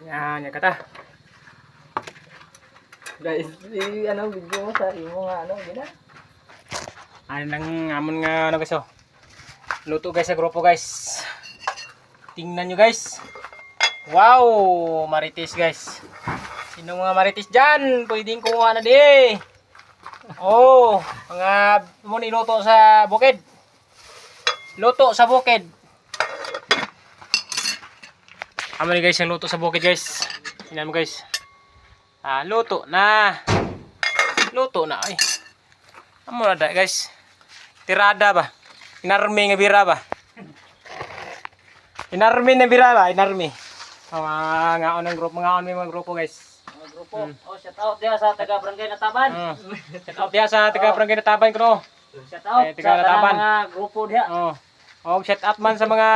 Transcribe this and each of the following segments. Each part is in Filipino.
Yan, yan kata. Guys, ano video mo sa imo nga ano gina? Ano nang amon nga ano guys oh. Luto guys sa grupo guys. Tingnan nyo guys. Wow, marites guys. Sino mga marites dyan? Pwedeng kumuha na di. Oh, mga muna iluto sa bukid. Luto sa bukid. Amo ni guys yung luto sa bukid guys. Tingnan mo guys. Luto na. Luto na ay. Amo na da guys. Tirada ba? Inarmi nga bira ba? Inarmi na bira ba? Inarmi. Mga ngaon ng grupo, mga grupo guys. Mga grupo. Oh, shout out diha sa taga Barangay Nataban. Shout out diha sa taga Barangay Nataban ko. Shout out taga sa Nataban. mga grupo diha. Oh. Oh, shout out man sa mga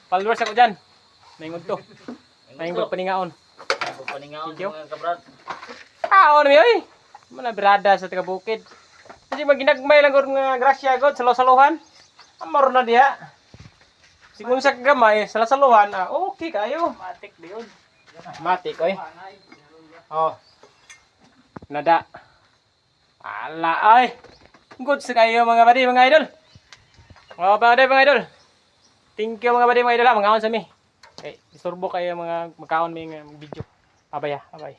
followers ako diyan. Naingod to. Naingod paningaon. Paningaon Video? mga kabrad. Ano mi oy? Mana berada sa taga bukid. Kasi maginagmay lang gud nga grasya gud sa saluhan. Amor na diha. Sigun sa gamay sa saluhan, okay kayo. Matik diyon. Matik oy. Oh. Nada. Ala ay. Good sa kayo mga buddy, mga idol. Mga idol. Thank you mga buddy, mga idol. Mga on sa mi. Okay, isurbo kayo mga magkaon mi nga video. Babay. Bye.